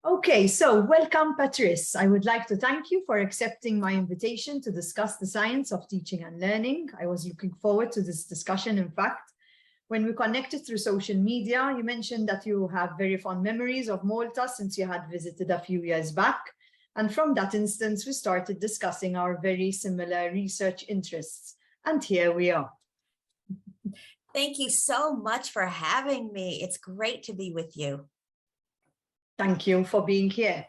Okay, so welcome, Patrice. I would like to thank you for accepting my invitation to discuss the science of teaching and learning. I was looking forward to this discussion. In fact, when we connected through social media, you mentioned that you have very fond memories of Malta since you had visited a few years back. And from that instance, we started discussing our very similar research interests. And here we are. Thank you so much for having me. It's great to be with you. Thank you for being here.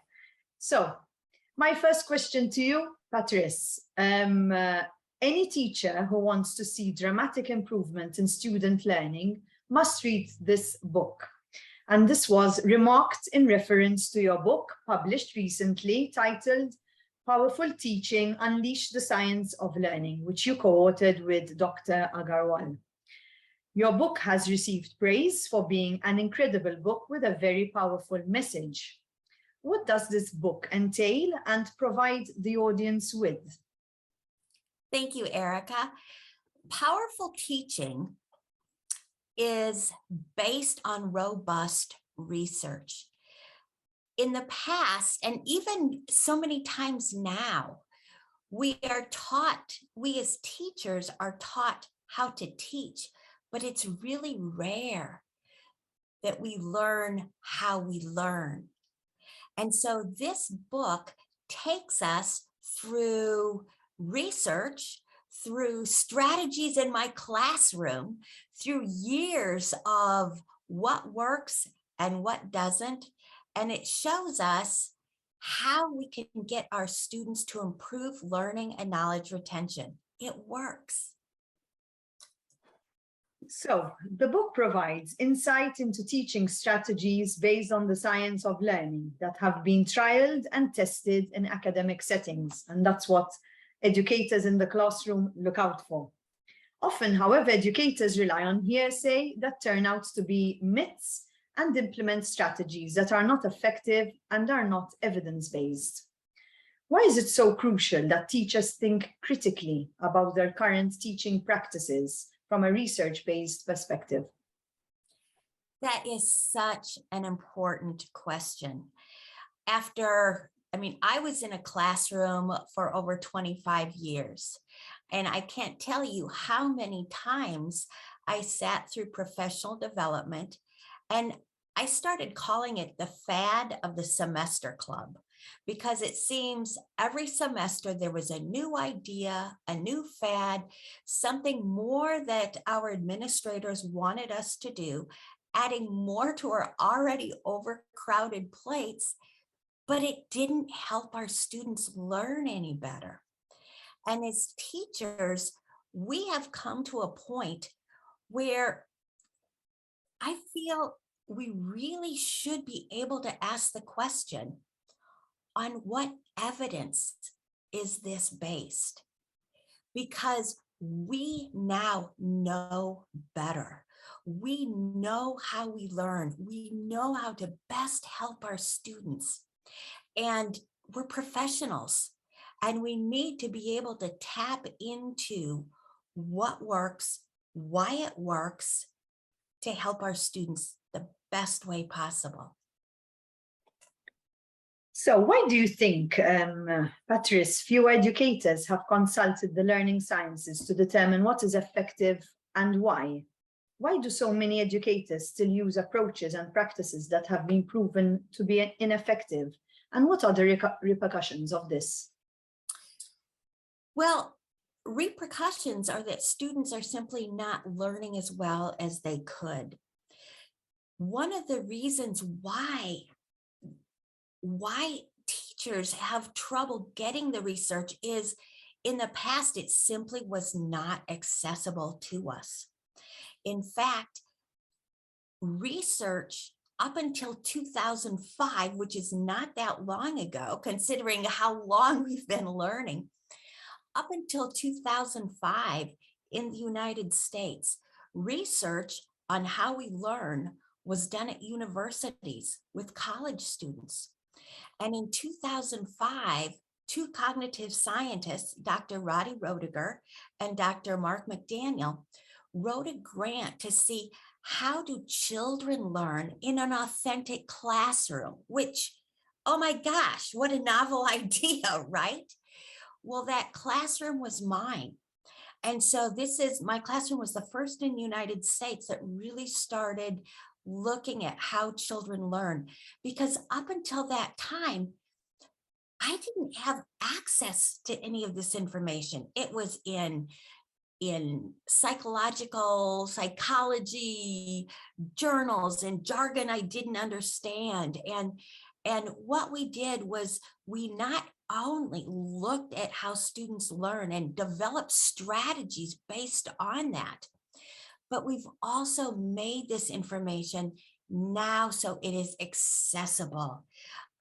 So, my first question to you, Patrice. Any teacher who wants to see dramatic improvement in student learning must read this book. And this was remarked in reference to your book, published recently, titled Powerful Teaching: Unleash the Science of Learning, which you co-authored with Dr. Agarwal. Your book has received praise for being an incredible book with a very powerful message. What does this book entail and provide the audience with? Thank you, Erica. Powerful teaching is based on robust research. In the past, and even so many times now, we as teachers are taught how to teach, but it's really rare that we learn how we learn. And so this book takes us through research, through strategies in my classroom, through years of what works and what doesn't. And it shows us how we can get our students to improve learning and knowledge retention. It works. So, the book provides insight into teaching strategies based on the science of learning that have been trialed and tested in academic settings, and that's what educators in the classroom look out for. Often, however, educators rely on hearsay that turn out to be myths and implement strategies that are not effective and are not evidence-based. Why is it so crucial that teachers think critically about their current teaching practices from a research-based perspective? That is such an important question. I was in a classroom for over 25 years, and I can't tell you how many times I sat through professional development, and I started calling it the fad of the semester club, because it seems every semester there was a new idea, a new fad, something more that our administrators wanted us to do, adding more to our already overcrowded plates, but it didn't help our students learn any better. And as teachers, we have come to a point where I feel we really should be able to ask the question, on what evidence is this based? Because we now know better. We know how we learn. We know how to best help our students. And we're professionals, and we need to be able to tap into what works, why it works, to help our students the best way possible. So why do you think, Patrice, few educators have consulted the learning sciences to determine what is effective and why? Why do so many educators still use approaches and practices that have been proven to be ineffective? And what are the repercussions of this? Well, repercussions are that students are simply not learning as well as they could. One of the reasons why teachers have trouble getting the research is, in the past, it simply was not accessible to us. In fact, research up until 2005, which is not that long ago, considering how long we've been learning, up until 2005 in the United States, research on how we learn was done at universities with college students. And in 2005, two cognitive scientists, Dr. Roddy Roediger and Dr. Mark McDaniel, wrote a grant to see how do children learn in an authentic classroom, which oh my gosh, what a novel idea, right? Well, that classroom was mine. And so my classroom was the first in the United States that really started looking at how children learn, because up until that time, I didn't have access to any of this information. It was in psychology journals and jargon I didn't understand. And what we did was we not only looked at how students learn and developed strategies based on that, but we've also made this information now so it is accessible.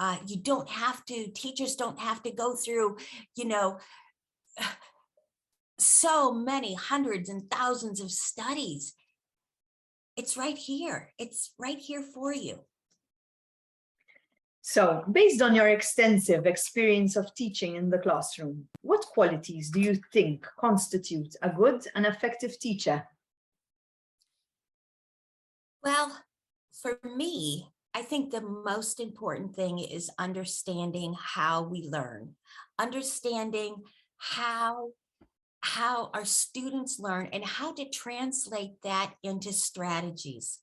Teachers don't have to go through, so many hundreds and thousands of studies. It's right here. It's right here for you. So, based on your extensive experience of teaching in the classroom, what qualities do you think constitute a good and effective teacher? Well, for me, I think the most important thing is understanding how we learn, understanding how our students learn and how to translate that into strategies.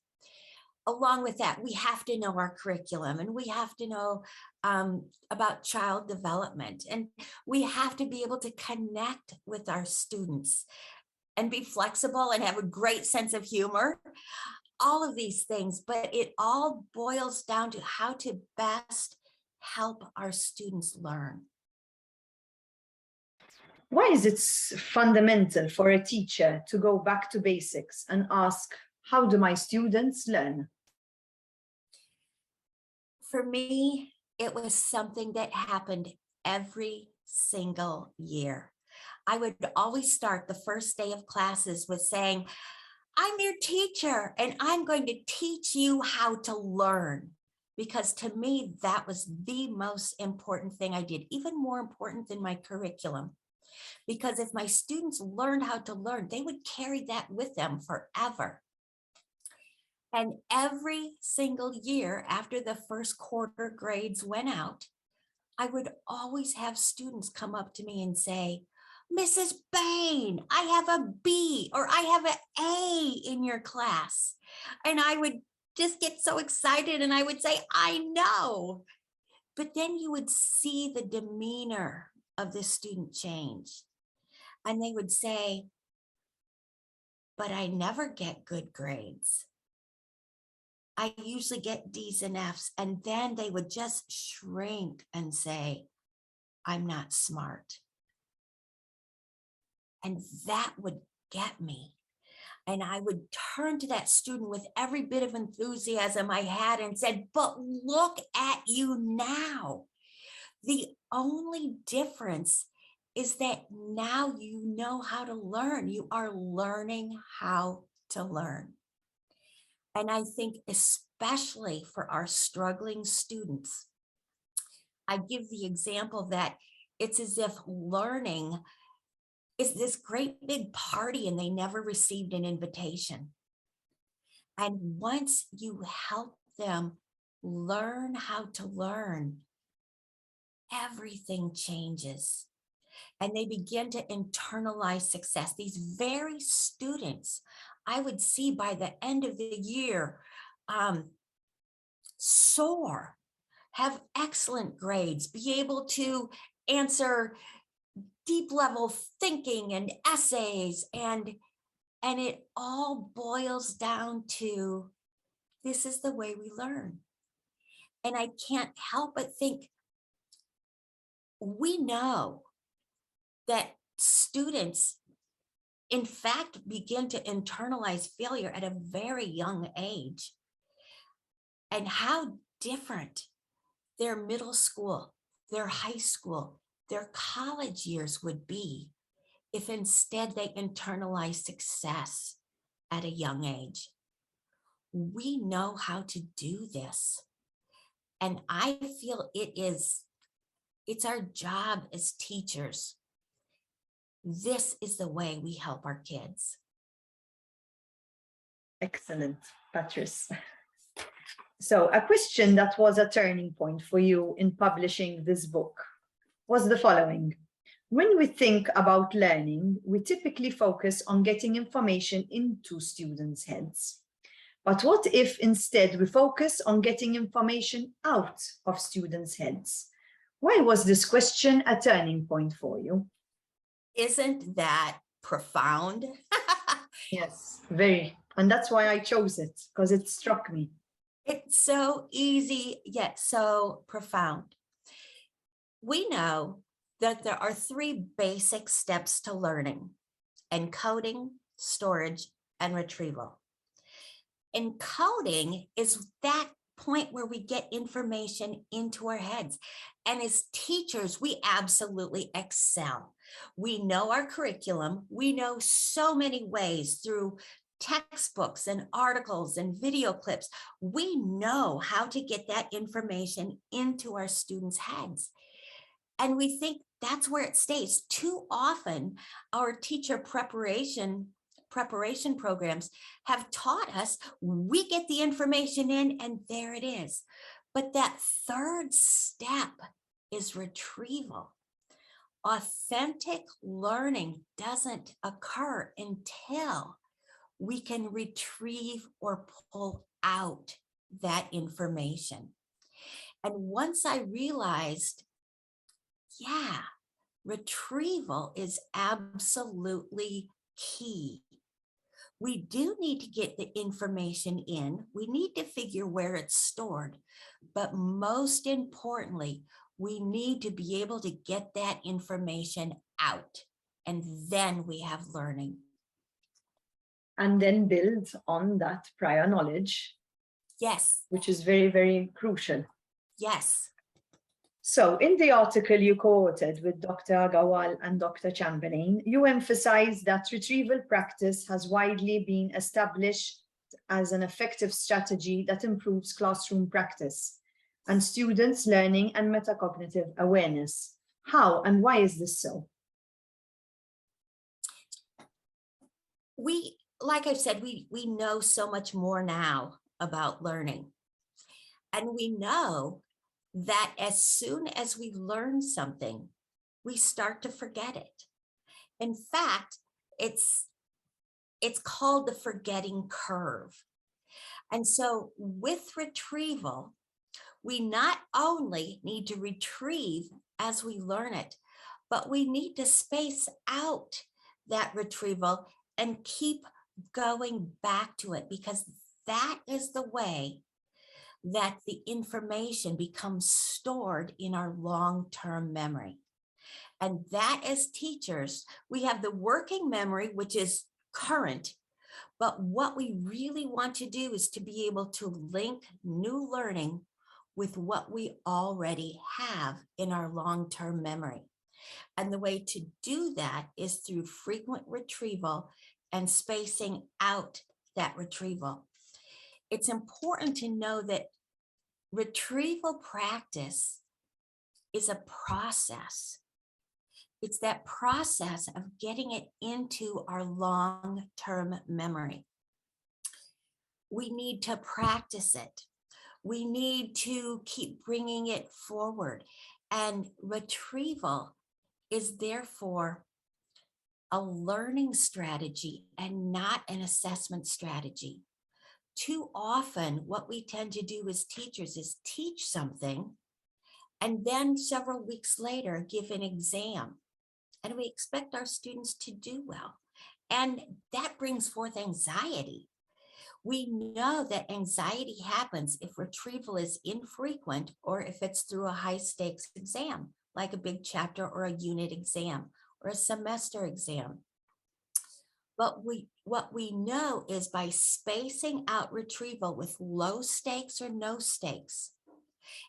Along with that, we have to know our curriculum, and we have to know about child development, and we have to be able to connect with our students and be flexible and have a great sense of humor, all of these things, but it all boils down to how to best help our students learn. Why is it fundamental for a teacher to go back to basics and ask, how do my students learn? For me, it was something that happened every single year. I would always start the first day of classes with saying, I'm your teacher and I'm going to teach you how to learn. Because to me, that was the most important thing I did, even more important than my curriculum. Because if my students learned how to learn, they would carry that with them forever. And every single year after the first quarter grades went out, I would always have students come up to me and say, Mrs. Bain, I have a B or I have an A in your class. And I would just get so excited and I would say, I know. But then you would see the demeanor of the student change. And they would say, but I never get good grades. I usually get D's and F's. And then they would just shrink and say, I'm not smart. And that would get me. And I would turn to that student with every bit of enthusiasm I had and said, but look at you now. The only difference is that now you know how to learn. You are learning how to learn. And I think especially for our struggling students, I give the example that it's as if learning is this great big party and they never received an invitation. And once you help them learn how to learn, everything changes. And they begin to internalize success. These very students, I would see by the end of the year, soar, have excellent grades, be able to answer deep level thinking and essays, and it all boils down to this is the way we learn. And I can't help but think we know that students in fact begin to internalize failure at a very young age, and how different their middle school, their high school, their college years would be if instead they internalize success at a young age. We know how to do this. And I feel it's our job as teachers. This is the way we help our kids. Excellent, Patrice. So a question that was a turning point for you in publishing this book was the following. When we think about learning, we typically focus on getting information into students' heads. But what if instead we focus on getting information out of students' heads? Why was this question a turning point for you? Isn't that profound? Yes, very. And that's why I chose it, because it struck me. It's so easy, yet so profound. We know that there are 3 basic steps to learning: encoding, storage, and retrieval. Encoding is that point where we get information into our heads. And as teachers, we absolutely excel. We know our curriculum. We know so many ways through textbooks and articles and video clips. We know how to get that information into our students' heads. And we think that's where it stays. Too often, our teacher preparation programs have taught us we get the information in and there it is. But that third step is retrieval. Authentic learning doesn't occur until we can retrieve or pull out that information. And once I realized, yeah, retrieval is absolutely key. We do need to get the information in. We need to figure where it's stored. But most importantly, we need to be able to get that information out. And then we have learning. And then build on that prior knowledge. Yes. Which is very, very crucial. Yes. So in the article you co-authored with Dr. Agrawal and Dr. Chamberlain, you emphasize that retrieval practice has widely been established as an effective strategy that improves classroom practice and students' learning and metacognitive awareness. How and why is this so? Like I said, we know so much more now about learning. And we know that as soon as we learn something, we start to forget it. In fact, it's called the forgetting curve. And so with retrieval, we not only need to retrieve as we learn it, but we need to space out that retrieval and keep going back to it, because that is the way that the information becomes stored in our long-term memory. And that, as teachers, we have the working memory, which is current, but what we really want to do is to be able to link new learning with what we already have in our long-term memory. And the way to do that is through frequent retrieval and spacing out that retrieval. It's important to know that retrieval practice is a process. It's that process of getting it into our long-term memory. We need to practice it. We need to keep bringing it forward. And retrieval is therefore a learning strategy and not an assessment strategy. Too often, what we tend to do as teachers is teach something and then several weeks later give an exam. And we expect our students to do well. And that brings forth anxiety. We know that anxiety happens if retrieval is infrequent or if it's through a high stakes exam, like a big chapter or a unit exam or a semester exam. But what we know is by spacing out retrieval with low stakes or no stakes,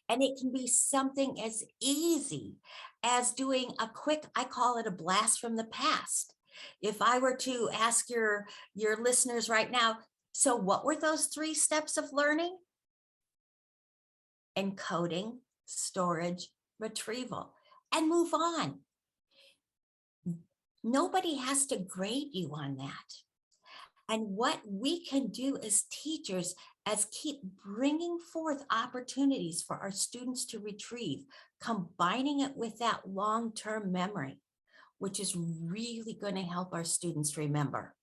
and it can be something as easy as doing a quick, I call it a blast from the past. If I were to ask your listeners right now, so what were those 3 steps of learning? Encoding, storage, retrieval, and move on. Nobody has to grade you on that. And what we can do as teachers is keep bringing forth opportunities for our students to retrieve, combining it with that long-term memory, which is really going to help our students remember.